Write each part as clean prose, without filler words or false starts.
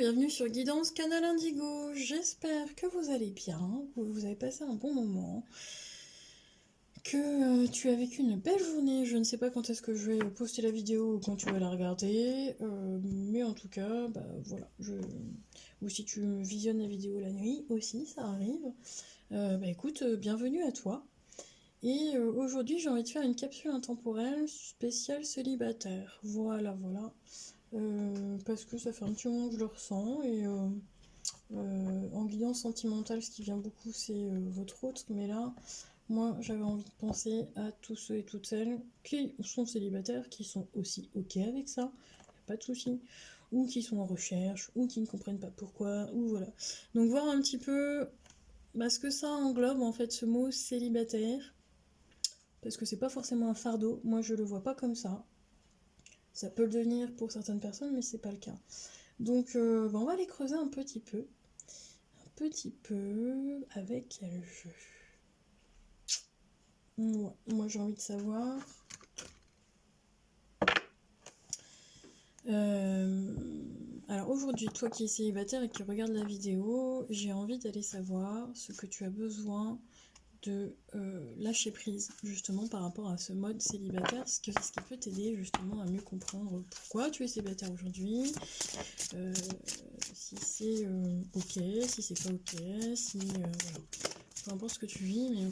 bienvenue sur Guidance Canal Indigo. J'espère que vous allez bien, que vous avez passé un bon moment, que tu as vécu une belle journée. Je ne sais pas quand est-ce que je vais poster la vidéo ou quand tu vas la regarder, mais en tout cas, voilà. Ou si tu visionnes la vidéo la nuit aussi, ça arrive. Écoute, bienvenue à toi. Et aujourd'hui, j'ai envie de faire une capsule intemporelle spéciale célibataire. Voilà. Parce que ça fait un petit moment que je le ressens et en guidance sentimentale, ce qui vient beaucoup, c'est votre autre. Mais là, moi, j'avais envie de penser à tous ceux et toutes celles qui sont célibataires, qui sont aussi OK avec ça, pas de souci, ou qui sont en recherche, ou qui ne comprennent pas pourquoi, ou voilà. Donc voir un petit peu ce que ça englobe en fait ce mot célibataire, parce que c'est pas forcément un fardeau. Moi, je le vois pas comme ça. Ça peut le devenir pour certaines personnes, mais c'est pas le cas. Donc, on va aller creuser un petit peu avec quel jeu. Ouais, moi j'ai envie de savoir. Alors aujourd'hui, toi qui es célibataire et qui regarde la vidéo, j'ai envie d'aller savoir ce que tu as besoin de lâcher prise justement par rapport à ce mode célibataire, ce qui peut t'aider justement à mieux comprendre pourquoi tu es célibataire aujourd'hui, si c'est ok, si c'est pas ok, si voilà, peu importe ce que tu vis, mais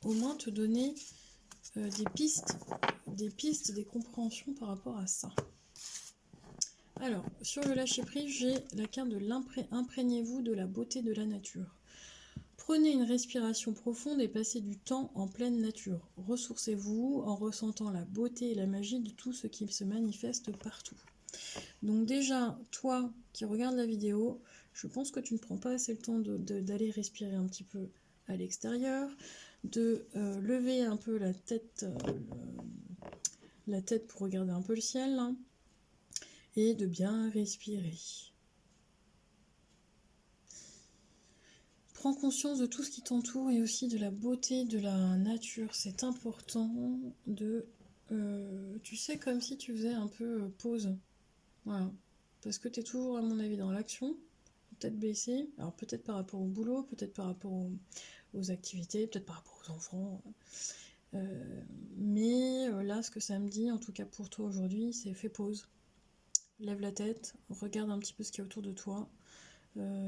au moins te donner des pistes, des compréhensions par rapport à ça. Alors, sur le lâcher prise, j'ai la carte de imprégnez-vous de la beauté de la nature. Prenez une respiration profonde et passez du temps en pleine nature. Ressourcez-vous en ressentant la beauté et la magie de tout ce qui se manifeste partout. Donc déjà, toi qui regardes la vidéo, je pense que tu ne prends pas assez le temps d'aller respirer un petit peu à l'extérieur, de lever un peu la tête pour regarder un peu le ciel, hein, et de bien respirer. Prends conscience de tout ce qui t'entoure et aussi de la beauté de la nature. C'est important de... tu sais, comme si tu faisais un peu pause. Voilà. Parce que tu es toujours, à mon avis, dans l'action, tête baissée. Alors peut-être par rapport au boulot, peut-être par rapport aux activités, peut-être par rapport aux enfants. Mais là, ce que ça me dit, en tout cas pour toi aujourd'hui, c'est fais pause. Lève la tête, regarde un petit peu ce qu'il y a autour de toi.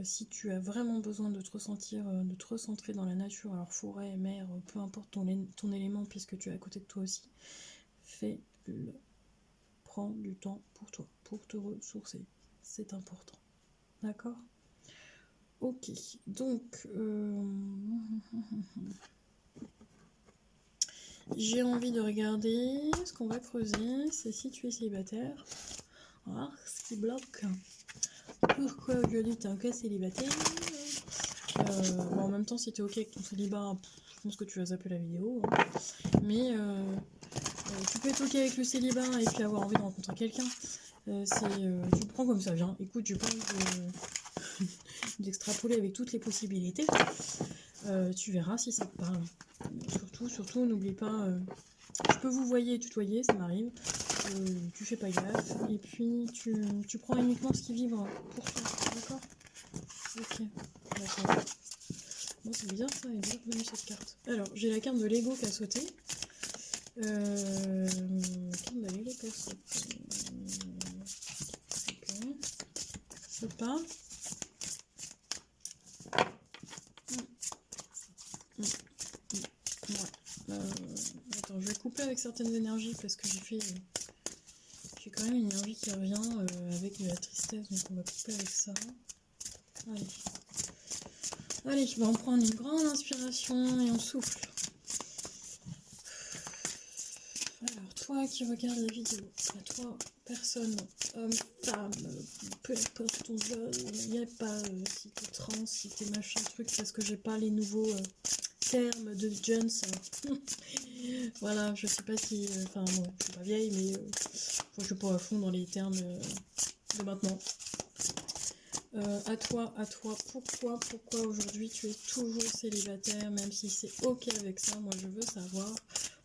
Si tu as vraiment besoin de te ressentir, de te recentrer dans la nature, alors forêt, mer, peu importe ton élément puisque tu es à côté de toi aussi, fais-le. Prends du temps pour toi, pour te ressourcer. C'est important. D'accord ? Ok, donc j'ai envie de regarder ce qu'on va creuser, c'est si tu es célibataire. On va voir ce qui bloque. Pourquoi aujourd'hui tu es un cas célibataire ? En même temps, si tu es ok avec ton célibat, je pense que tu vas zapper la vidéo. Hein. Mais tu peux être ok avec le célibat et puis avoir envie de rencontrer quelqu'un. Tu le prends comme ça vient. Écoute, j'ai pas envie d'extrapoler avec toutes les possibilités. Tu verras si ça te parle. Surtout, n'oublie pas. Je peux vous voyer et tutoyer, ça m'arrive. Tu fais pas gaffe. Et puis, tu prends uniquement ce qui vibre pour toi. D'accord ? Ok. D'accord. Bon, c'est bizarre ça, elle est bien revenue cette carte. Alors, j'ai la carte de Lego qui a sauté. Carte de Lego qui a sauté. Ok. C'est pas. Ouais. Attends, je vais couper avec certaines énergies parce que j'ai quand même une énergie qui revient avec de la tristesse, donc on va couper avec ça. Allez, je vais en prendre une grande inspiration et on souffle. Alors, toi qui regardes la vidéo, à toi, personne, homme, femme, peu importe ton genre, il n'y a pas si t'es trans, si t'es machin, truc, parce que j'ai pas les nouveaux termes de Jones. Voilà, je sais pas si... Enfin, bon, je suis pas vieille, mais je suis pas à fond dans les termes de maintenant. À toi, pourquoi aujourd'hui tu es toujours célibataire, même si c'est ok avec ça, moi je veux savoir,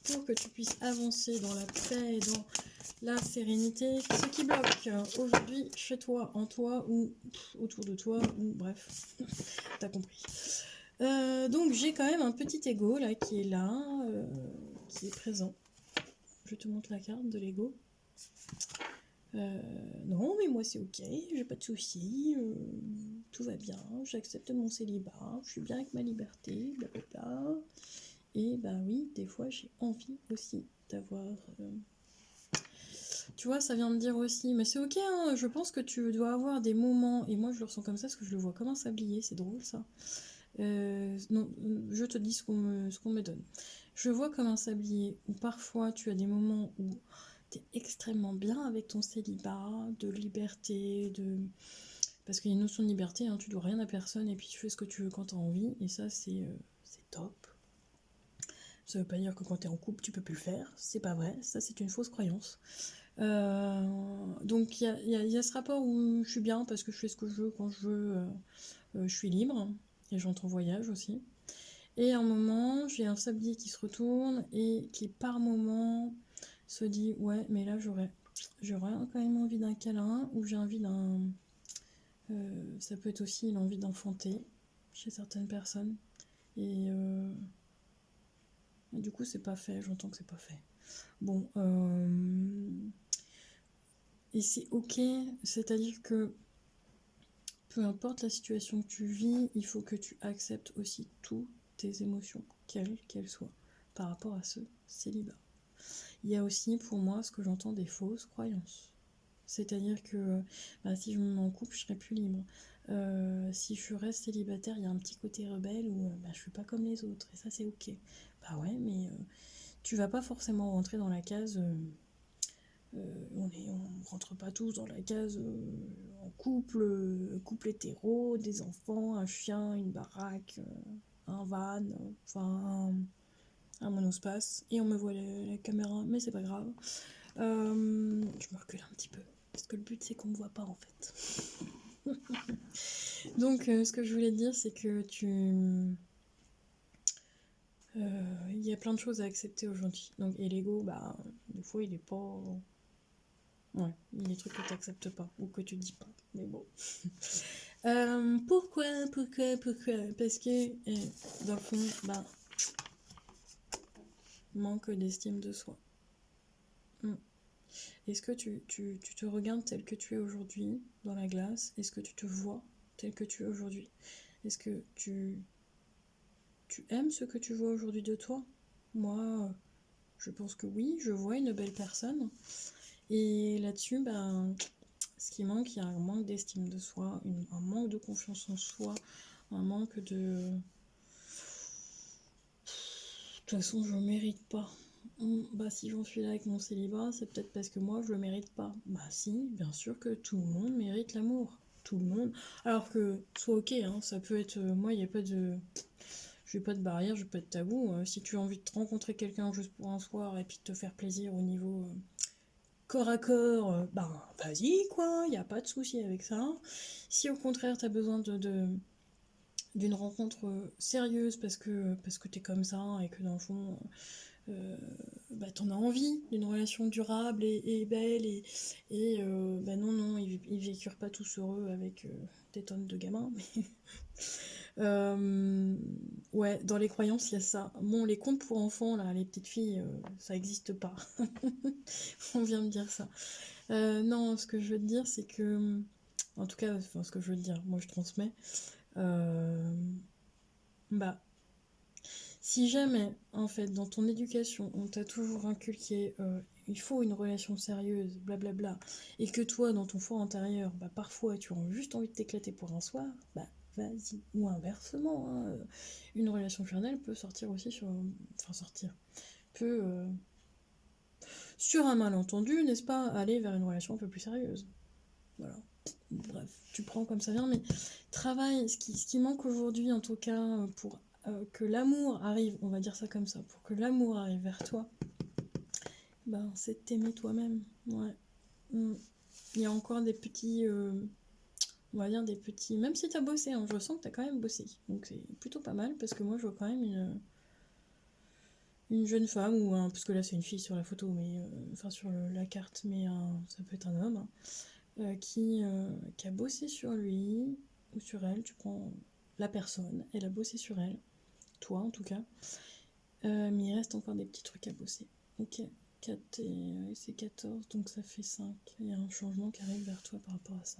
pour que tu puisses avancer dans la paix et dans la sérénité. Ce qui bloque aujourd'hui chez toi, en toi ou autour de toi, ou bref, t'as compris. Donc j'ai quand même un petit ego là qui est là, qui est présent. Je te montre la carte de l'ego. Non, mais moi c'est ok, j'ai pas de soucis, tout va bien, j'accepte mon célibat, je suis bien avec ma liberté, blablabla. Et bah oui, des fois j'ai envie aussi d'avoir. Tu vois, ça vient de dire aussi, mais c'est ok, hein, je pense que tu dois avoir des moments, et moi je le ressens comme ça parce que je le vois comme un sablier, c'est drôle ça. Non, je te dis ce qu'on me donne. Je vois comme un sablier où parfois tu as des moments où tu es extrêmement bien avec ton célibat, de liberté, de... Parce qu'il y a une notion de liberté, hein, tu dois rien à personne et puis tu fais ce que tu veux quand tu as envie, et ça c'est top. Ça veut pas dire que quand tu es en couple tu peux plus le faire, c'est pas vrai, ça c'est une fausse croyance. Donc il y a ce rapport où je suis bien parce que je fais ce que je veux quand je veux, je suis libre, et j'entre en voyage aussi. Et à un moment, j'ai un sablier qui se retourne et qui par moment se dit ouais, mais là j'aurais quand même envie d'un câlin, ou j'ai envie d'un... ça peut être aussi l'envie d'enfanter chez certaines personnes. Et du coup c'est pas fait, j'entends que c'est pas fait. Bon, et c'est ok, c'est-à-dire que peu importe la situation que tu vis, il faut que tu acceptes aussi toutes tes émotions, quelles qu'elles soient, par rapport à ce célibat. Il y a aussi pour moi ce que j'entends des fausses croyances. C'est-à-dire que bah, si je me mets en couple, je serai plus libre. Si je reste célibataire, il y a un petit côté rebelle où bah, je suis pas comme les autres, et ça c'est ok. Bah ouais, mais tu vas pas forcément rentrer dans la case... on rentre pas tous dans la case en couple hétéro, des enfants, un chien, une baraque, un van, enfin un monospace, et on me voit la caméra, mais c'est pas grave. Je me recule un petit peu, parce que le but c'est qu'on me voit pas en fait. Donc ce que je voulais te dire, c'est que il y a plein de choses à accepter aujourd'hui. Donc, et l'ego, bah, des fois il est pas... Ouais, il y a des trucs que tu n'acceptes pas ou que tu dis pas. Mais bon. Pourquoi? Parce que, dans le fond, bah, manque d'estime de soi. Est-ce que tu te regardes tel que tu es aujourd'hui dans la glace? Est-ce que tu te vois tel que tu es aujourd'hui? Est-ce que tu aimes ce que tu vois aujourd'hui de toi? Moi, je pense que oui, je vois une belle personne. Et là-dessus, ben, ce qui manque, il y a un manque d'estime de soi, un manque de confiance en soi, un manque de... De toute façon, je ne mérite pas. Bah si j'en suis là avec mon célibat, c'est peut-être parce que moi, je le mérite pas. Bah si, bien sûr que tout le monde mérite l'amour. Tout le monde. Alors que, soit ok, hein, ça peut être... moi, il n'y a pas de... Je n'ai pas de barrière, je n'ai pas de tabou. Si tu as envie de te rencontrer quelqu'un juste pour un soir et puis de te faire plaisir au niveau... corps à corps, ben vas-y quoi, il n'y a pas de souci avec ça. Si au contraire tu as besoin d'une rencontre sérieuse parce que t'es comme ça et que dans le fond bah, t'en as envie d'une relation durable et belle et bah non, ils vécurent pas tous heureux avec des tonnes de gamins, mais ouais, dans les croyances il y a ça. Bon, les contes pour enfants là, les petites filles, ça existe pas. On vient de dire ça. Non, ce que je veux te dire, c'est que... En tout cas, enfin, ce que je veux te dire, moi je transmets. Bah, si jamais, en fait, dans ton éducation, on t'a toujours inculqué il faut une relation sérieuse, blablabla, et que toi, dans ton fort intérieur, bah, parfois tu as juste envie de t'éclater pour un soir, bah vas-y. Ou inversement, hein, une relation charnelle peut sortir aussi sur... Enfin, sortir. Peut, sur un malentendu, n'est-ce pas, aller vers une relation un peu plus sérieuse. Voilà. Bref, tu prends comme ça vient, mais travaille, ce qui manque aujourd'hui en tout cas pour que l'amour arrive, on va dire ça comme ça, pour que l'amour arrive vers toi, ben c'est de t'aimer toi-même. Ouais. Il y a encore des petits, on va dire des petits, même si t'as bossé, hein, je ressens que t'as quand même bossé, donc c'est plutôt pas mal parce que moi je vois quand même une jeune femme, ou un, parce que là c'est une fille sur la photo, mais enfin sur la carte, mais ça peut être un homme, hein, qui a bossé sur lui, ou sur elle, tu prends la personne, elle a bossé sur elle, toi en tout cas, mais il reste encore des petits trucs à bosser. Ok, 4 et c'est 14, donc ça fait 5. Il y a un changement qui arrive vers toi par rapport à ça.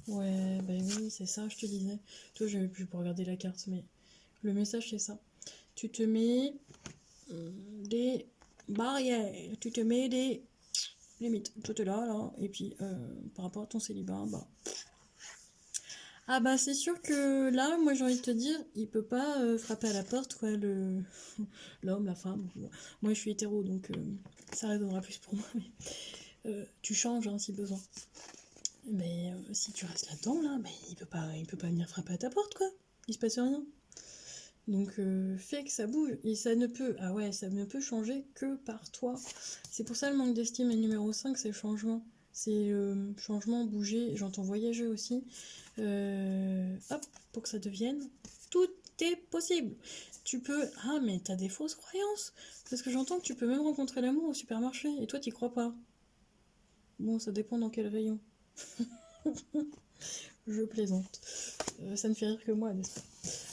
Ouais, bah oui, c'est ça, je te disais. Toi, j'avais plus pour regarder la carte, mais le message, c'est ça. Tu te mets des barrières, tu te mets des limites. Tout est là, et puis par rapport à ton célibat, bah. Ah bah c'est sûr que là, moi j'ai envie de te dire, il peut pas frapper à la porte, quoi, l'homme, la femme. Bon, moi je suis hétéro, donc ça résonnera plus pour moi, mais tu changes hein, si besoin. Mais si tu restes là-dedans, là, mais il peut pas venir frapper à ta porte, quoi. Il se passe rien. Donc fais que ça bouge. Et ça ne peut, ah ouais, ça ne peut changer que par toi. C'est pour ça le manque d'estime est numéro 5, c'est le changement. C'est le changement, bouger, j'entends voyager aussi. Hop, pour que ça devienne, tout est possible. Tu peux, ah mais t'as des fausses croyances. Parce que j'entends que tu peux même rencontrer l'amour au supermarché, et toi t'y crois pas. Bon, ça dépend dans quel rayon. Je plaisante. Ça ne fait rire que moi, n'est-ce pas?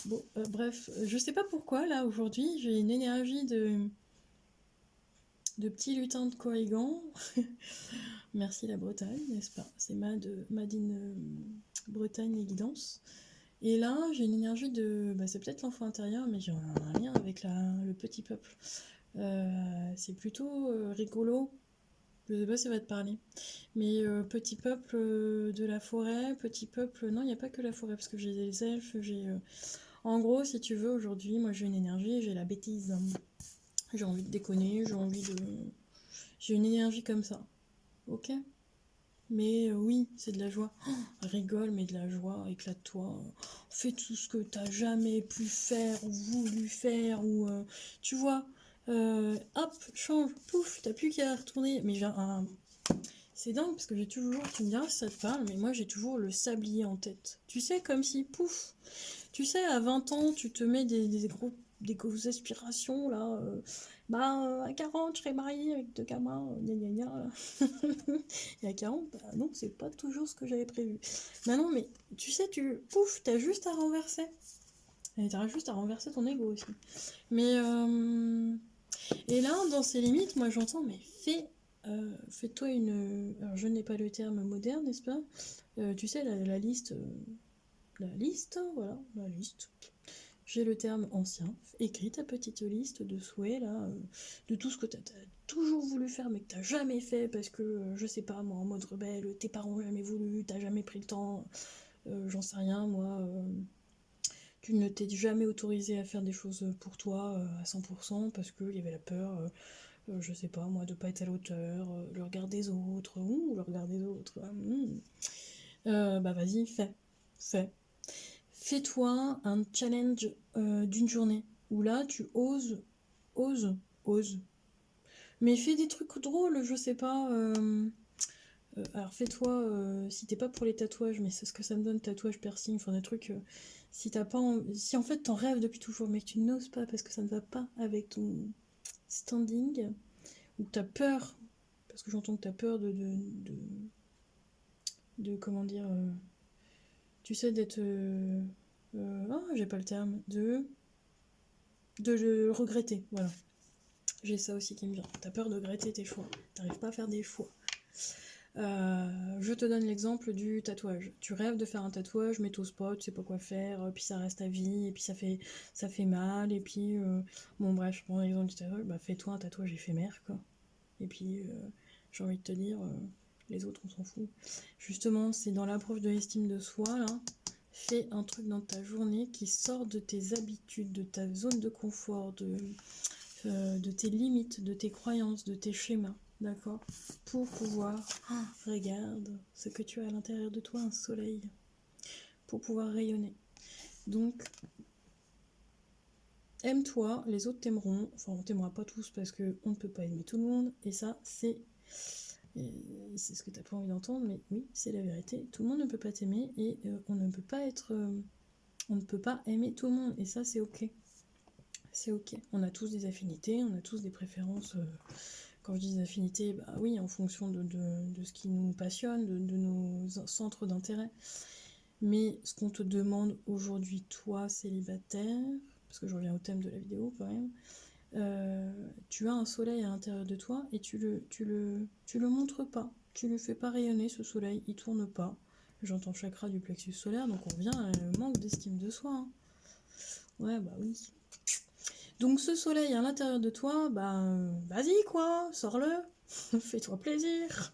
Bon, bref, je sais pas pourquoi, là, aujourd'hui, j'ai une énergie de petit lutin de Corrigan. Merci la Bretagne, n'est-ce pas? C'est Madine Bretagne et Guidance. Et là, j'ai une énergie de... Bah, c'est peut-être l'enfant intérieur, mais j'ai un lien avec le petit peuple. C'est plutôt rigolo. Je sais pas si ça va te parler. Mais petit peuple de la forêt, petit peuple... Non, il n'y a pas que la forêt, parce que j'ai des elfes, j'ai... En gros, si tu veux, aujourd'hui, moi j'ai une énergie, j'ai la bêtise. J'ai envie de déconner, j'ai envie de... J'ai une énergie comme ça. Ok? Mais oui, c'est de la joie. Oh, rigole, mais de la joie, éclate-toi. Fais tout ce que t'as jamais pu faire ou voulu faire. Ou tu vois, hop, change, pouf, t'as plus qu'à retourner. Mais c'est dingue parce que j'ai toujours, tu me diras si ça te parle, mais moi j'ai toujours le sablier en tête. Tu sais, comme si, pouf, tu sais, à 20 ans, tu te mets des grosses aspirations, là. À 40, je serais mariée avec 2 gamins, gna gna gna. Et à 40, bah non, c'est pas toujours ce que j'avais prévu. Bah non, mais tu sais, pouf, t'as juste à renverser. Et t'as juste à renverser ton ego aussi. Mais, et là, dans ces limites, moi j'entends, mais fais-toi une... Alors je n'ai pas le terme moderne, n'est-ce pas? Tu sais, la liste... la liste, voilà, la liste. J'ai le terme ancien. Écris ta petite liste de souhaits, là, de tout ce que t'as toujours voulu faire, mais que t'as jamais fait, parce que, je sais pas, moi, en mode rebelle, tes parents ont jamais voulu, t'as jamais pris le temps, j'en sais rien, moi, tu ne t'es jamais autorisé à faire des choses pour toi à 100%, parce qu'il y avait la peur, je sais pas, moi, de pas être à l'auteur, le regard des autres, ouh, le regard des autres, bah vas-y, fais. Fais-toi un challenge d'une journée où là tu oses, oses. Mais fais des trucs drôles, je sais pas. Alors fais-toi, si t'es pas pour les tatouages, mais c'est ce que ça me donne, tatouage, piercing, enfin des trucs. Si t'as pas, si en fait t'en rêves depuis toujours, mais que tu n'oses pas parce que ça ne va pas avec ton standing, ou que t'as peur, parce que j'entends que t'as peur de comment dire, tu sais d'être, j'ai pas le terme, de le regretter, voilà. J'ai ça aussi qui me vient. T'as peur de regretter tes choix. T'arrives pas à faire des choix. Je te donne l'exemple du tatouage. Tu rêves de faire un tatouage, mais t'oses pas, tu sais pas quoi faire, puis ça reste à vie, et puis ça fait mal, et puis... Bon bref, je prends l'exemple du tatouage, bah fais-toi un tatouage éphémère, quoi. Et puis, j'ai envie de te dire, les autres, on s'en fout. Justement, c'est dans l'approche de l'estime de soi, là. Fais un truc dans ta journée qui sort de tes habitudes, de ta zone de confort, de tes limites, de tes croyances, de tes schémas, d'accord? Pour pouvoir, regarde ce que tu as à l'intérieur de toi, un soleil, pour pouvoir rayonner. Donc, aime-toi, les autres t'aimeront, enfin on t'aimera pas tous parce qu'on ne peut pas aimer tout le monde, et ça c'est ce que t'as pas envie d'entendre, mais oui, c'est la vérité, tout le monde ne peut pas t'aimer, et on ne peut pas aimer tout le monde, et ça c'est ok. c'est ok. On a tous des affinités, on a tous des préférences. Quand je dis des affinités, bah oui, en fonction de ce qui nous passionne, de nos centres d'intérêt. Mais ce qu'on te demande aujourd'hui, toi, célibataire, parce que je reviens au thème de la vidéo quand même, tu as un soleil à l'intérieur de toi et tu le montres pas. Tu le fais pas rayonner, ce soleil, il tourne pas. J'entends chakra du plexus solaire, donc on revient à un manque d'estime de soi. Hein. Ouais, bah oui. Donc ce soleil à l'intérieur de toi, bah vas-y quoi, sors-le, fais-toi plaisir.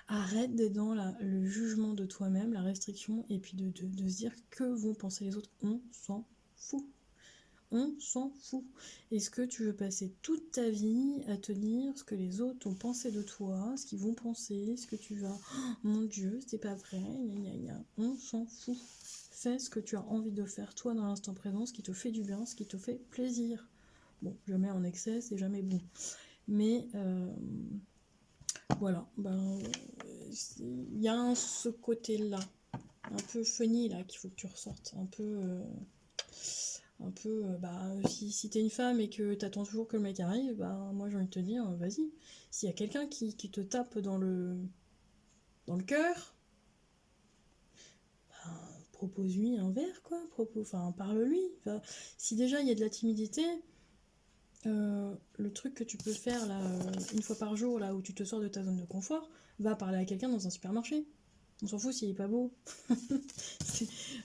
Arrête d'être dans le jugement de toi-même, la restriction, et puis de se dire que vont penser les autres. On s'en fout. On s'en fout. Est-ce que tu veux passer toute ta vie à te dire ce que les autres ont pensé de toi, ce qu'ils vont penser, ce que tu vas... Oh, mon Dieu, c'est pas vrai, gna gna gna. On s'en fout. Fais ce que tu as envie de faire, toi, dans l'instant présent, ce qui te fait du bien, ce qui te fait plaisir. Bon, jamais en excès, c'est jamais bon. Mais... voilà, ben, il y a ce côté-là, un peu funny là, qu'il faut que tu ressortes, bah, si t'es une femme et que t'attends toujours que le mec arrive, bah, moi j'ai envie de te dire, vas-y. S'il y a quelqu'un qui te tape dans le cœur, bah, propose-lui un verre, quoi. Enfin, parle-lui. Enfin, si déjà il y a de la timidité, le truc que tu peux faire là, une fois par jour, là où tu te sors de ta zone de confort, va parler à quelqu'un dans un supermarché. On s'en fout s'il est pas beau.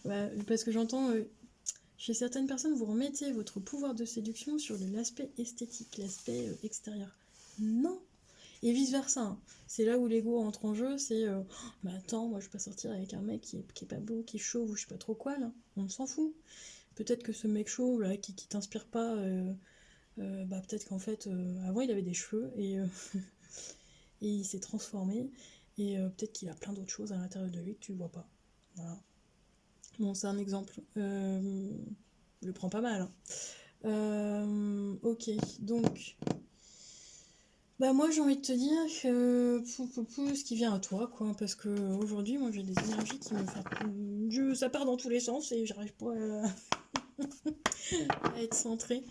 Parce que j'entends, chez certaines personnes, vous remettez votre pouvoir de séduction sur l'aspect esthétique, l'aspect extérieur. Non. Et vice versa. Hein. C'est là où l'ego entre en jeu, c'est mais attends, moi je vais pas sortir avec un mec qui est pas beau, qui est chauve ou je sais pas trop quoi là. On s'en fout. Peut-être que ce mec chauve là, qui t'inspire pas, bah peut-être qu'en fait avant il avait des cheveux et, et il s'est transformé et peut-être qu'il a plein d'autres choses à l'intérieur de lui que tu vois pas. Voilà. Bon, c'est un exemple. Je le prends pas mal. Hein. Ok, donc bah moi j'ai envie de te dire que ce qui vient à toi quoi, parce que aujourd'hui moi j'ai des énergies qui me font... ça part dans tous les sens et j'arrive pas à être centrée.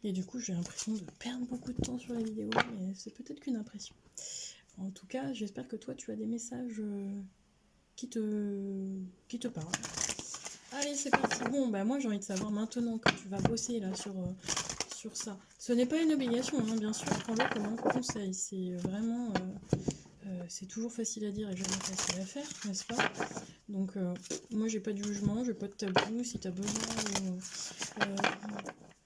Et du coup j'ai l'impression de perdre beaucoup de temps sur la vidéo, mais c'est peut-être qu'une impression. En tout cas j'espère que toi tu as des messages qui te parlent. Allez c'est parti. Bon bah moi j'ai envie de savoir maintenant que tu vas bosser là sur ça. Ce n'est pas une obligation, hein, bien sûr, prends-le comme un conseil. C'est vraiment... c'est toujours facile à dire et jamais facile à faire, n'est-ce pas? Donc, moi, j'ai pas de jugement, j'ai pas de tabou. Si tu as besoin...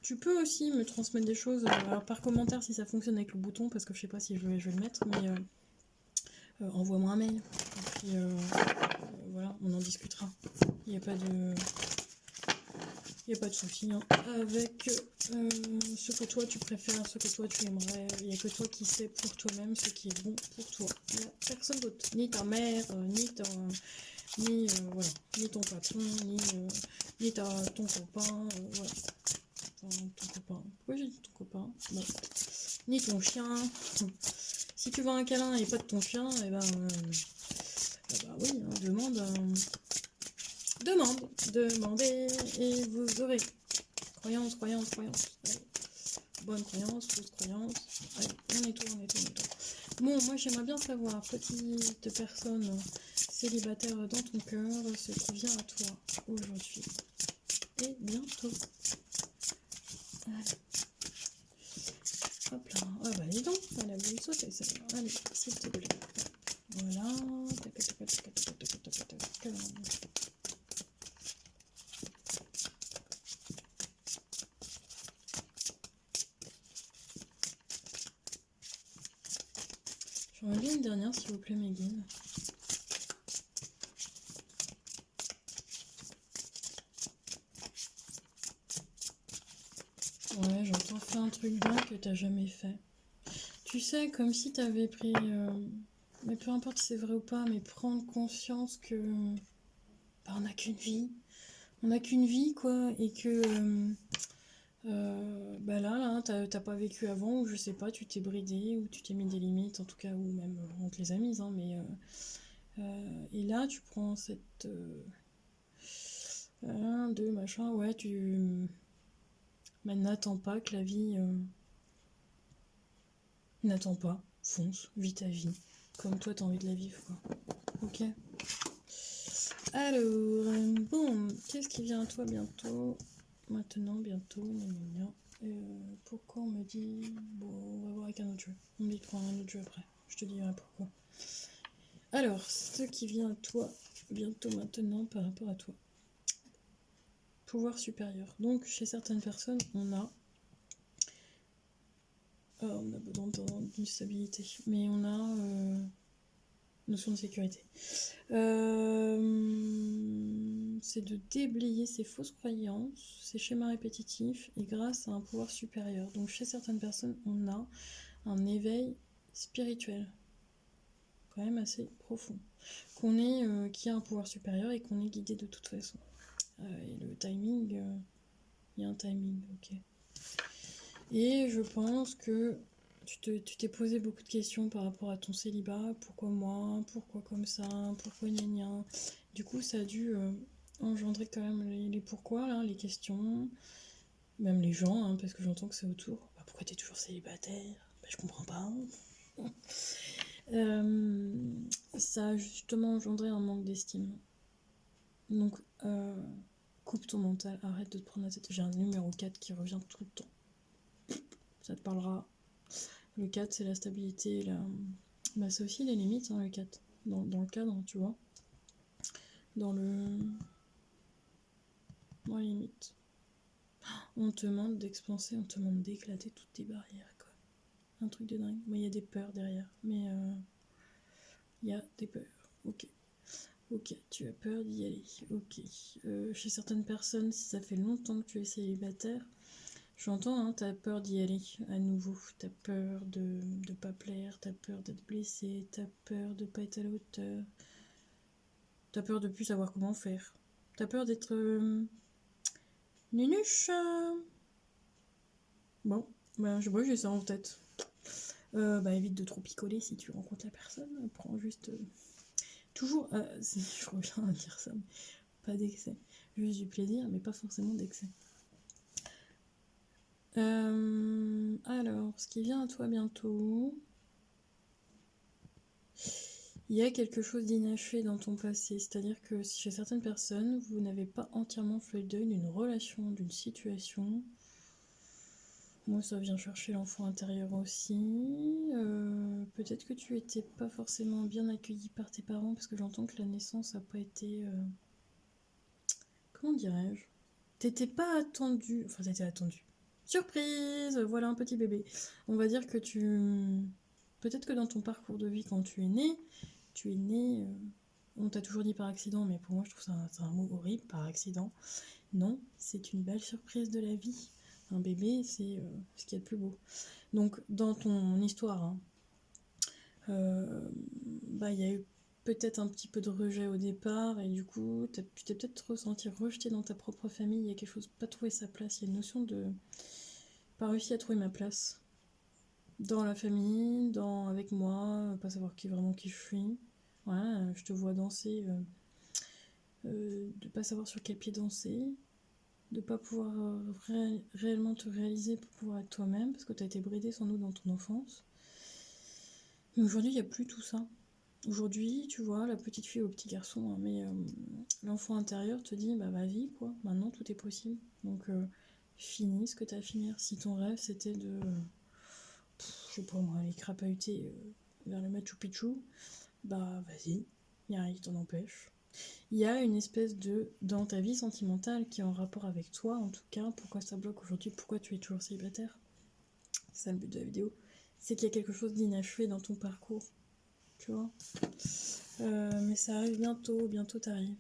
tu peux aussi me transmettre des choses alors par commentaire si ça fonctionne avec le bouton, parce que je sais pas si je vais le mettre, mais envoie-moi un mail. Et puis, voilà, on en discutera. Il n'y a pas de... Il n'y a pas de souci hein. Avec ce que toi tu préfères, ce que toi tu aimerais. Il n'y a que toi qui sais pour toi-même ce qui est bon pour toi. Il n'y a personne d'autre. Ni ta mère, ni ton patron, ni ton copain. Voilà. Enfin, ton copain. Pourquoi j'ai dit ton copain? Bon. Ni ton chien. Si tu veux un câlin et pas de ton chien, et bah oui, hein, demandez et vous aurez. Croyance. Allez. Bonne croyance, fausse croyance. Allez, on est tout. Bon, moi j'aimerais bien savoir, petite personne célibataire dans ton cœur, ce qui vient à toi aujourd'hui et bientôt. Allez. Hop là. Ah bah dis donc, elle a voulu sauter celle-là. Allez, s'il te plaît. Voilà. J'aurais bien une dernière, s'il vous plaît, mes guides. Ouais, j'entends faire un truc bien que t'as jamais fait. Tu sais, comme si t'avais pris... mais peu importe si c'est vrai ou pas, mais prendre conscience que... bah, on n'a qu'une vie. On n'a qu'une vie, quoi, et que... bah là, t'as pas vécu avant, ou je sais pas, tu t'es bridé, ou tu t'es mis des limites, en tout cas, ou même on te les a mises, hein, mais... et là, tu prends cette... Un, deux, machin, ouais, Mais n'attends pas que la vie... N'attends pas, fonce, vis ta vie, comme toi t'as envie de la vivre, quoi. Ok. Alors, bon, qu'est-ce qui vient à toi bientôt? Maintenant, bientôt, gna. Pourquoi on me dit... Bon, on va voir avec un autre jeu. On me dit de prendre un autre jeu après. Je te dirai pourquoi. Alors, ce qui vient à toi, bientôt, maintenant, par rapport à toi. Pouvoir supérieur. Donc, chez certaines personnes, on a besoin d'une stabilité. Mais on a notion de sécurité. C'est de déblayer ces fausses croyances, ces schémas répétitifs, et grâce à un pouvoir supérieur. Donc chez certaines personnes, on a un éveil spirituel, quand même assez profond, qui a un pouvoir supérieur et qu'on est guidé de toute façon. Et le timing, il y a un timing, ok. Et je pense que tu t'es posé beaucoup de questions par rapport à ton célibat. Pourquoi moi? Pourquoi comme ça? Pourquoi gna gna? Du coup, ça a dû engendrer quand même les pourquoi, là, les questions. Même les gens, hein, parce que j'entends que c'est autour. Bah, pourquoi t'es toujours célibataire? Bah, je comprends pas. Ça a justement engendré un manque d'estime. Donc, coupe ton mental, arrête de te prendre la tête. J'ai un numéro 4 qui revient tout le temps. Ça te parlera. Le 4, c'est la stabilité. Bah, c'est aussi les limites, hein, le 4. Dans le cadre, tu vois. Dans les limites. On te demande d'expanser, on te demande d'éclater toutes tes barrières, quoi. Un truc de dingue. Mais il y a des peurs derrière. Mais il y a des peurs. Ok. Ok, tu as peur d'y aller. Ok. Chez certaines personnes, si ça fait longtemps que tu es célibataire, j'entends, hein, t'as peur d'y aller à nouveau. T'as peur de pas plaire, t'as peur d'être blessé, t'as peur de pas être à la hauteur. T'as peur de plus savoir comment faire. T'as peur d'être nunuche. Bon, bah, je vois, j'ai ça en tête. Bah, évite de trop picoler si tu rencontres la personne. Prends juste... toujours... je reviens à dire ça, mais pas d'excès. Juste du plaisir, mais pas forcément d'excès. Alors, ce qui vient à toi bientôt... Il y a quelque chose d'inachevé dans ton passé, c'est-à-dire que chez certaines personnes, vous n'avez pas entièrement fait le deuil d'une relation, d'une situation. Moi, ça vient chercher l'enfant intérieur aussi. Peut-être que tu étais pas forcément bien accueilli par tes parents, parce que j'entends que la naissance n'a pas été... Comment dirais-je? T'étais pas attendu... Enfin, t'étais attendu. Surprise! Voilà un petit bébé. On va dire que peut-être que dans ton parcours de vie, quand tu es né... On t'a toujours dit par accident, mais pour moi, je trouve ça c'est un mot horrible, par accident. Non, c'est une belle surprise de la vie. Un bébé, c'est ce qu'il y a de plus beau. Donc, dans ton histoire, hein, bah, il y a eu peut-être un petit peu de rejet au départ, et du coup, tu t'es peut-être ressenti rejeté dans ta propre famille. Il y a quelque chose, pas trouvé sa place. Il y a une notion de pas réussi à trouver ma place dans la famille, avec moi, pas savoir qui je suis. Ouais, je te vois danser, de pas savoir sur quel pied danser, de pas pouvoir réellement te réaliser pour pouvoir être toi-même, parce que tu as été bridé sans doute dans ton enfance. Mais aujourd'hui, il n'y a plus tout ça. Aujourd'hui, tu vois, la petite fille ou le petit garçon, hein, mais l'enfant intérieur te dit, bah vas-y, quoi, maintenant tout est possible. Donc, finis ce que tu as à finir. Si ton rêve, c'était de, je sais pas moi, aller crapahuter vers le Machu Picchu, bah vas-y, il n'y a rien qui t'en empêche. Il y a une espèce dans ta vie sentimentale qui est en rapport avec toi, en tout cas, pourquoi ça bloque aujourd'hui, pourquoi tu es toujours célibataire. C'est ça le but de la vidéo. C'est qu'il y a quelque chose d'inachevé dans ton parcours, tu vois. Mais ça arrive bientôt t'arrives.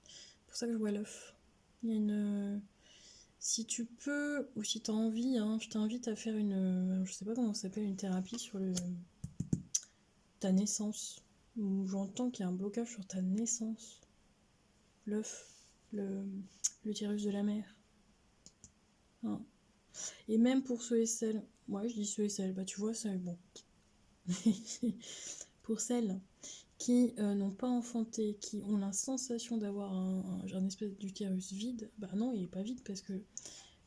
C'est pour ça que je vois l'œuf. Il y a une... Si tu peux, ou si tu as envie, hein, je t'invite à faire je sais pas comment ça s'appelle, une thérapie sur ta naissance. Où j'entends qu'il y a un blocage sur ta naissance. L'œuf, l'utérus de la mère. Hein. Et même pour ceux et celles, moi je dis ceux et celles, bah tu vois, c'est bon. Pour celles qui n'ont pas enfanté, qui ont la sensation d'avoir un espèce d'utérus vide, bah non, il est pas vide parce que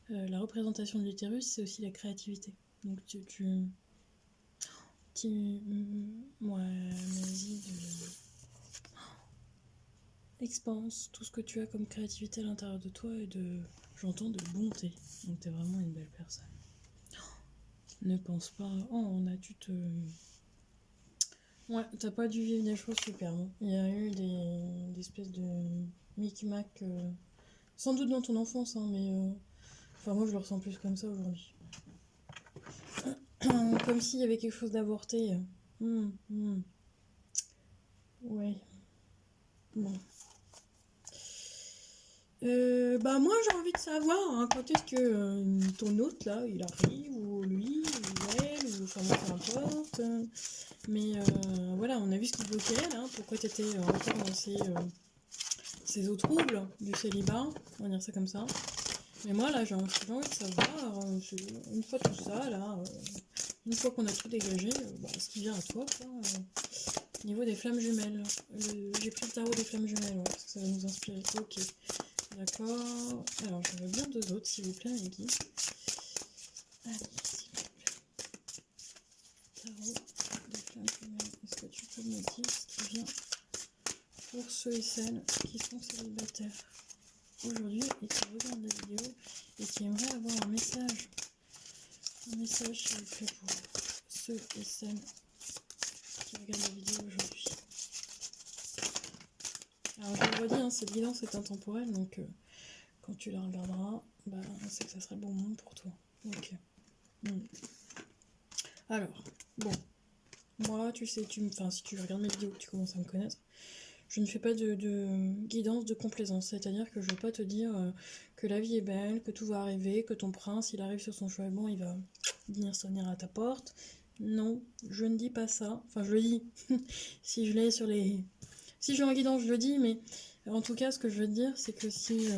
la représentation de l'utérus, c'est aussi la créativité. Donc ouais, vas-y, expanse tout ce que tu as comme créativité à l'intérieur de toi et j'entends, de bonté. Donc t'es vraiment une belle personne. Ne pense pas, ouais, t'as pas dû vivre des choses super, hein. Il y a eu des espèces de micmac, sans doute dans ton enfance, hein, mais enfin moi je le ressens plus comme ça aujourd'hui. Comme s'il y avait quelque chose d'avorté. Ouais, bon. Bah moi j'ai envie de savoir hein, quand est-ce que ton hôte là il arrive, ou lui, ou elle, ou enfin moi peu importe. Mais voilà, on a vu ce qui bloquait là, pourquoi t'étais encore dans ces eaux troubles du célibat, on va dire ça comme ça. Mais moi là j'ai envie de savoir, une fois tout ça là, une fois qu'on a tout dégagé, bah, ce qui vient à toi, quoi, au niveau des flammes jumelles. J'ai pris le tarot des flammes jumelles, ouais, parce que ça va nous inspirer. Ok. D'accord. Alors, je veux bien deux autres, s'il vous plaît, les guides. Allez, s'il vous plaît. Tarot des flammes jumelles. Est-ce que tu peux me dire ce qui vient pour ceux et celles qui sont célibataires aujourd'hui et qui regardent la vidéo et qui aimeraient avoir un message? Un message, s'il vous plaît, pour ceux et celles qui regardent la vidéo aujourd'hui. Alors, je le redis, hein, cette guidance est intemporelle, donc quand tu la regarderas, bah, on sait que ça sera le bon moment pour toi. Ok. Alors, bon, moi, tu sais, si tu regardes mes vidéos, tu commences à me connaître, je ne fais pas de guidance de complaisance, c'est-à-dire que je ne vais pas te dire que la vie est belle, que tout va arriver, que ton prince, il arrive sur son cheval blanc, il va venir sonner à ta porte. Non, je ne dis pas ça. Enfin, je le dis. Si je l'ai sur les... Si je suis en guidance, je le dis, mais en tout cas, ce que je veux te dire, c'est que si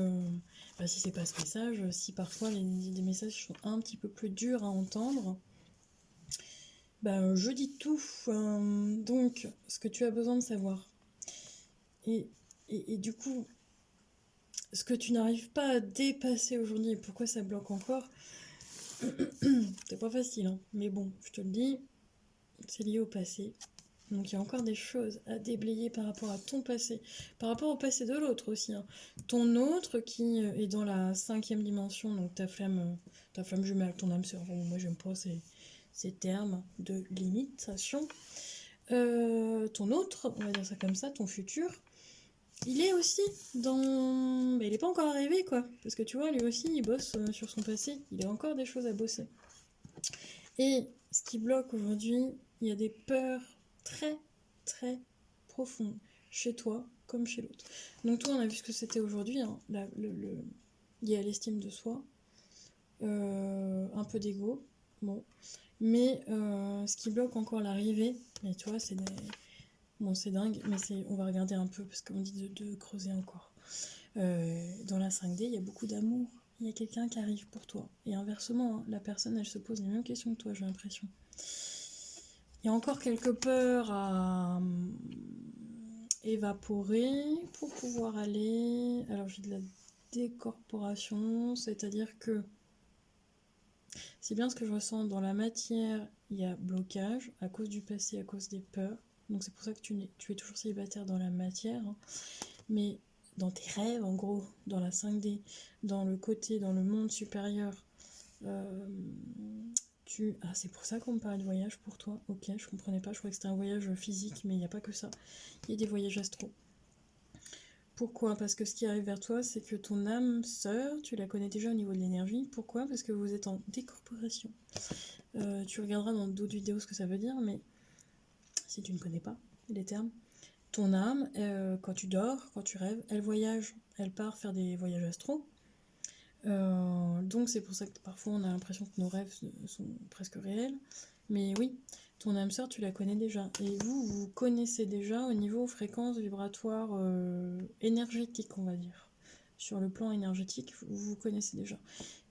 c'est pas ce message, si parfois des messages sont un petit peu plus durs à entendre, je dis tout. Donc, ce que tu as besoin de savoir. Et du coup, ce que tu n'arrives pas à dépasser aujourd'hui, et pourquoi ça bloque encore, c'est pas facile, hein. Mais bon, je te le dis, c'est lié au passé. Donc il y a encore des choses à déblayer par rapport à ton passé, par rapport au passé de l'autre aussi, hein. Ton autre qui est dans la 5e dimension, donc ta flamme jumelle, ton âme sœur. Bon, moi j'aime pas ces termes de limitation. Ton autre, on va dire ça comme ça, ton futur, il est aussi dans... il est pas encore arrivé, quoi. Parce que tu vois, lui aussi, il bosse sur son passé. Il a encore des choses à bosser. Et ce qui bloque aujourd'hui, il y a des peurs très, très profondes chez toi comme chez l'autre. Donc toi, on a vu ce que c'était aujourd'hui, hein, lié à l'estime de soi, un peu d'ego, bon. Mais ce qui bloque encore l'arrivée, mais tu vois, c'est des... Bon, c'est dingue, mais on va regarder un peu, parce qu'on dit de creuser encore. Dans la 5D, il y a beaucoup d'amour. Il y a quelqu'un qui arrive pour toi. Et inversement, hein, la personne, elle se pose les mêmes questions que toi, j'ai l'impression. Il y a encore quelques peurs à évaporer pour pouvoir aller... Alors, j'ai de la décorporation, c'est-à-dire que c'est bien ce que je ressens dans la matière, il y a blocage à cause du passé, à cause des peurs. Donc c'est pour ça que tu es toujours célibataire dans la matière, hein. Mais dans tes rêves, en gros, dans la 5D, dans le monde supérieur, c'est pour ça qu'on me parlait de voyage pour toi. Ok, je comprenais pas, je croyais que c'était un voyage physique, mais il n'y a pas que ça. Il y a des voyages astro. Pourquoi? Parce que ce qui arrive vers toi, c'est que ton âme sœur, tu la connais déjà au niveau de l'énergie. Pourquoi? Parce que vous êtes en décorporation. Tu regarderas dans d'autres vidéos ce que ça veut dire, mais si tu ne connais pas les termes, ton âme, quand tu dors, quand tu rêves, elle voyage, elle part faire des voyages astro. Donc c'est pour ça que parfois on a l'impression que nos rêves sont presque réels. Mais oui, ton âme sœur, tu la connais déjà. Et vous connaissez déjà au niveau fréquence vibratoire énergétique, on va dire. Sur le plan énergétique, vous connaissez déjà.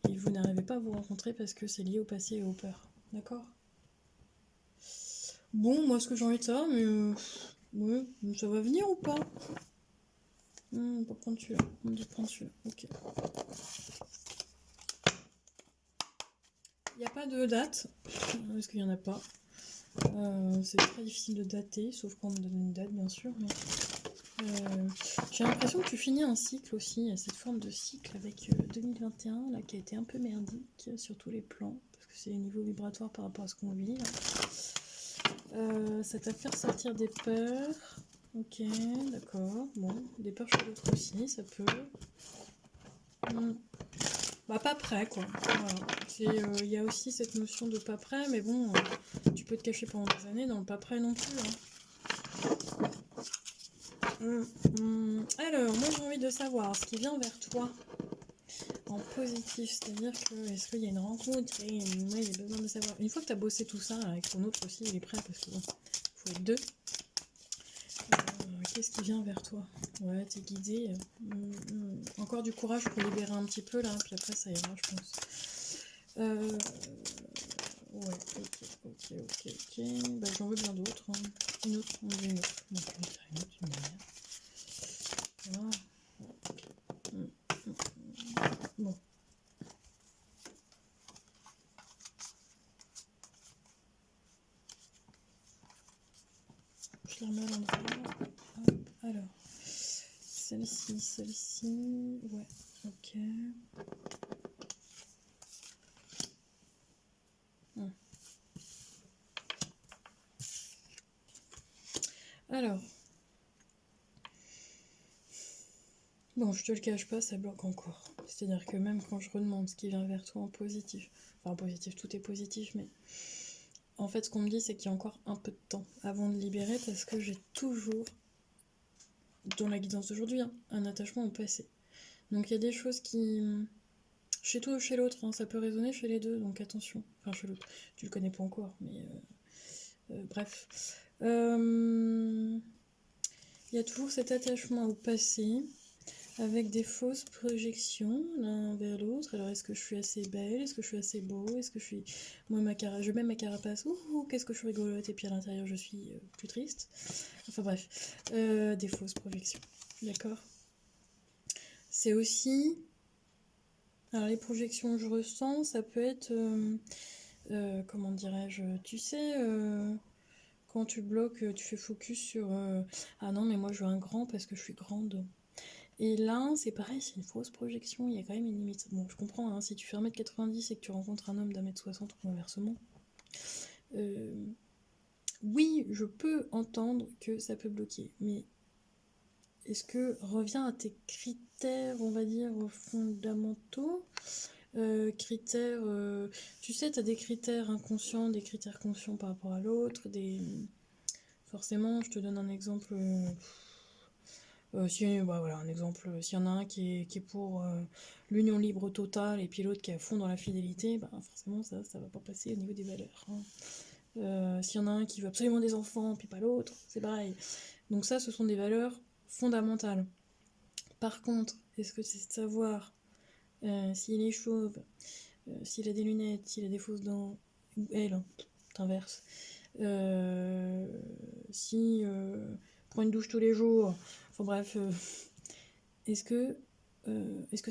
Et vous n'arrivez pas à vous rencontrer parce que c'est lié au passé et aux peurs. D'accord? Bon, moi ce que j'ai envie de savoir, mais Ouais, ça va venir ou pas? On va prendre celui-là. On me dit de prendre celui-là. Ok. Il n'y a pas de date, parce qu'il n'y en a pas. C'est très difficile de dater, sauf quand on me donne une date, bien sûr. Mais j'ai l'impression que tu finis un cycle aussi. Il y a cette forme de cycle avec 2021 là, qui a été un peu merdique sur tous les plans, parce que c'est au niveau vibratoire par rapport à ce qu'on vit. Ça t'a fait ressortir des peurs. Ok, d'accord. Bon, des peurs chez l'autre aussi, ça peut. Bah, pas prêt, quoi. Voilà. Il y a aussi cette notion de pas prêt, mais bon, tu peux te cacher pendant des années dans le pas prêt non plus. Alors, moi j'ai envie de savoir ce qui vient vers toi en positif, c'est-à-dire que est-ce qu'il y a une rencontre et moi j'ai besoin de savoir. Une fois que tu as bossé tout ça, avec ton autre aussi, il est prêt parce que bon, faut être deux. Qu'est-ce qui vient vers toi? Ouais, t'es guidé. Encore du courage pour libérer un petit peu là, puis après ça ira, je pense. Ouais, ok. Bah, j'en veux bien d'autres. Hein. Une autre, on veut une autre. Donc, une autre, une manière. Voilà. Bon. Je la remets à l'endroit. Alors. Celle-ci. Ouais, ok. Alors. Bon, je te le cache pas, ça bloque encore. C'est-à-dire que même quand je redemande ce qui vient vers toi en positif, enfin en positif, tout est positif, mais en fait ce qu'on me dit c'est qu'il y a encore un peu de temps avant de libérer parce que j'ai toujours, dans la guidance d'aujourd'hui, hein, un attachement au passé. Donc il y a des choses qui, chez toi ou chez l'autre, hein, ça peut résonner chez les deux, donc attention. Enfin chez l'autre, tu le connais pas encore, mais bref. Il y a toujours cet attachement au passé avec des fausses projections l'un vers l'autre. Alors est-ce que je suis assez belle? Est-ce que je suis assez beau? Est-ce que je suis... Moi, je mets ma carapace. Ouh, qu'est-ce que je suis rigolote. Et puis à l'intérieur, je suis plus triste. Enfin bref, des fausses projections. D'accord? C'est aussi... Alors les projections que je ressens, ça peut être... comment dirais-je? Tu sais... quand tu bloques, tu fais focus sur ah non, mais moi je veux un grand parce que je suis grande. Et là, c'est pareil, c'est une fausse projection, il y a quand même une limite. Bon, je comprends, hein, si tu fais 1m90 et que tu rencontres un homme d'1m60 ou inversement, oui, je peux entendre que ça peut bloquer, mais est-ce que revient à tes critères, on va dire, fondamentaux critères, tu sais, tu as des critères inconscients, des critères conscients par rapport à l'autre, forcément, je te donne un exemple. Voilà, un exemple, s'il y en a un qui est pour l'union libre totale et puis l'autre qui est à fond dans la fidélité, bah, forcément ça va pas passer au niveau des valeurs. Hein. S'il y en a un qui veut absolument des enfants puis pas l'autre, c'est pareil. Donc ça, ce sont des valeurs fondamentales. Par contre, est-ce que c'est de savoir s'il est chauve, s'il a des lunettes, s'il a des fausses dents, ou elle, hein, t'inverses, si prend une douche tous les jours, enfin bref, est-ce que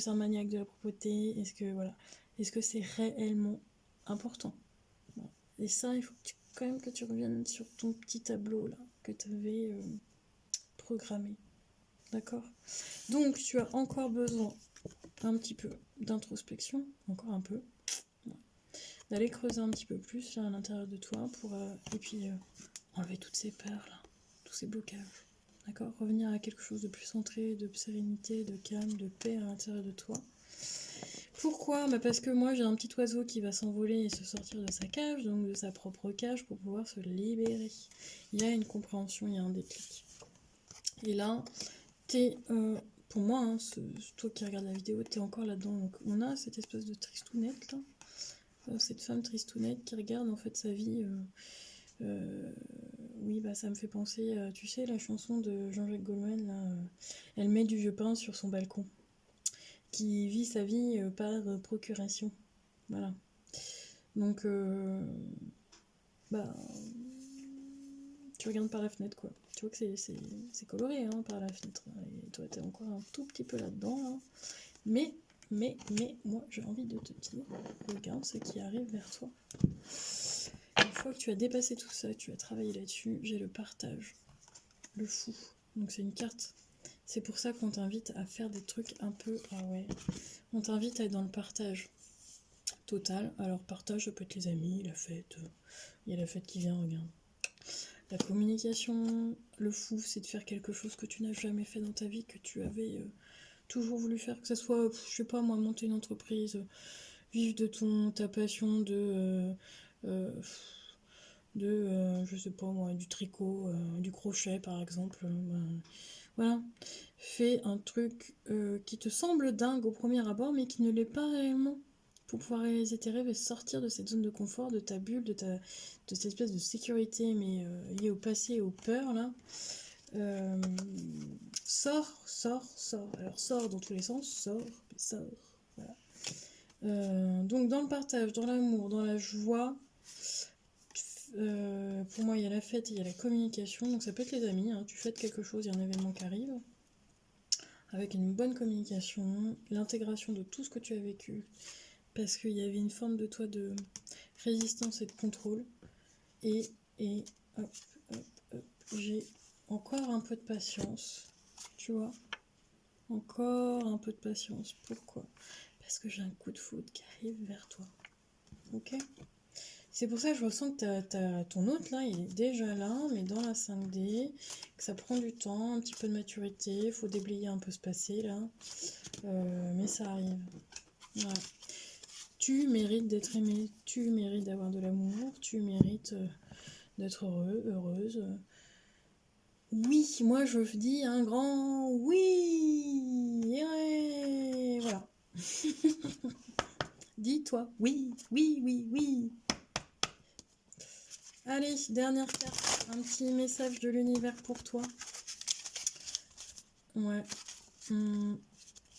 c'est un maniaque de la propreté? Est-ce que c'est réellement important? Bon. Et ça, il faut quand même que tu reviennes sur ton petit tableau là que tu avais programmé. D'accord? Donc tu as encore besoin un petit peu d'introspection, encore un peu, d'aller creuser un petit peu plus là, à l'intérieur de toi pour et puis enlever toutes ces peurs là, tous ces blocages. D'accord? Revenir à quelque chose de plus centré, de sérénité, de calme, de paix à l'intérieur de toi. Pourquoi? Bah parce que moi j'ai un petit oiseau qui va s'envoler et se sortir de sa cage, donc de sa propre cage pour pouvoir se libérer. Il y a une compréhension, il y a un déclic. Et là, pour moi, hein, toi qui regardes la vidéo, t'es encore là-dedans. Donc on a cette espèce de tristounette là, cette femme tristounette qui regarde en fait sa vie. Oui, bah ça me fait penser, tu sais, la chanson de Jean-Jacques Goldman, là, elle met du vieux pain sur son balcon, qui vit sa vie par procuration. Voilà. Donc, bah, Tu regardes par la fenêtre, quoi. Tu vois que c'est coloré, hein, par la fenêtre. Et toi, t'es encore un tout petit peu là-dedans, là. Mais, moi, j'ai envie de te dire, regarde ce qui arrive vers toi. Une fois que tu as dépassé tout ça, tu as travaillé là-dessus, j'ai le partage. Le fou. Donc c'est une carte. C'est pour ça qu'on t'invite à faire des trucs un peu... Ah ouais. On t'invite à être dans le partage total. Alors partage, ça peut être les amis, la fête. Il y a la fête qui vient, regarde. La communication, le fou, c'est de faire quelque chose que tu n'as jamais fait dans ta vie, que tu avais toujours voulu faire. Que ce soit, je sais pas moi, monter une entreprise, vivre de ta passion je sais pas moi, du tricot, du crochet par exemple. Voilà. Fais un truc qui te semble dingue au premier abord, mais qui ne l'est pas réellement. Pour pouvoir réaliser tes rêves et sortir de cette zone de confort, de ta bulle, de cette espèce de sécurité, mais liée au passé et aux peurs, là. Sors. Alors sors dans tous les sens, sors. Voilà. Donc dans le partage, dans l'amour, dans la joie, pour moi il y a la fête et il y a la communication. Donc ça peut être les amis, hein, tu fêtes quelque chose, il y a un événement qui arrive. Avec une bonne communication, l'intégration de tout ce que tu as vécu, parce qu'il y avait une forme de toi de résistance et de contrôle. Et hop, j'ai encore un peu de patience, tu vois. Encore un peu de patience. Pourquoi? Parce que j'ai un coup de foudre qui arrive vers toi. Ok? C'est pour ça que je ressens que ton hôte là, il est déjà là, mais dans la 5D, que ça prend du temps, un petit peu de maturité, il faut déblayer un peu ce passé là. Mais ça arrive. Voilà. Tu mérites d'être aimé, tu mérites d'avoir de l'amour, tu mérites d'être heureux, heureuse. Oui, moi je dis un grand oui. Et voilà. Dis-toi oui. Allez, dernière carte, un petit message de l'univers pour toi. Ouais.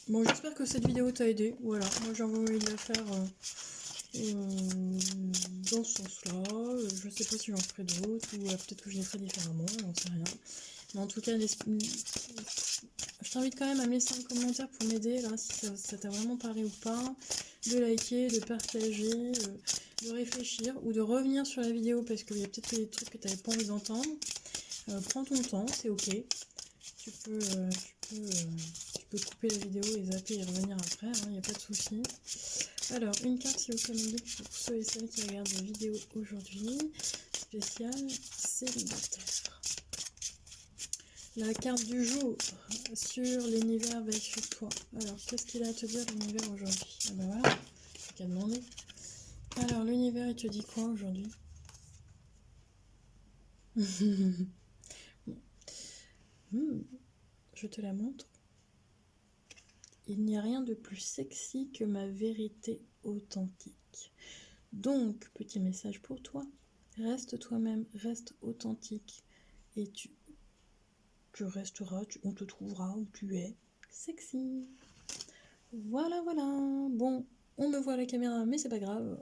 Bon, j'espère que cette vidéo t'a aidé. Voilà, moi j'ai envie de la faire dans ce sens-là. Je sais pas si j'en ferai d'autres ou peut-être que je les ferai différemment, j'en sais rien. Mais en tout cas, je t'invite quand même à me laisser un commentaire pour m'aider, là, si ça t'a vraiment parlé ou pas. De liker, de partager, de réfléchir ou de revenir sur la vidéo parce qu'il y a peut-être des trucs que tu n'avais pas envie d'entendre. Prends ton temps, c'est ok. Tu peux couper la vidéo et zapper et revenir après, il n'y a pas de souci. Alors, une carte s'il vous plaît pour ceux et celles qui regardent la vidéo aujourd'hui. Spéciale célibataire. La carte du jour sur l'univers va être sur toi. Alors, qu'est-ce qu'il a à te dire l'univers aujourd'hui? Ah bah voilà, c'est qu'à demander. Alors, l'univers, il te dit quoi aujourd'hui? Je te la montre. Il n'y a rien de plus sexy que ma vérité authentique. Donc, petit message pour toi. Reste toi-même, reste authentique. Et tu resteras, on te trouvera où tu es. Sexy. Voilà. Bon, on me voit à la caméra, mais c'est pas grave.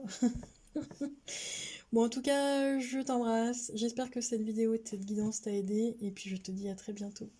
Bon, en tout cas, je t'embrasse. J'espère que cette vidéo, cette guidance t'a aidé. Et puis, je te dis à très bientôt.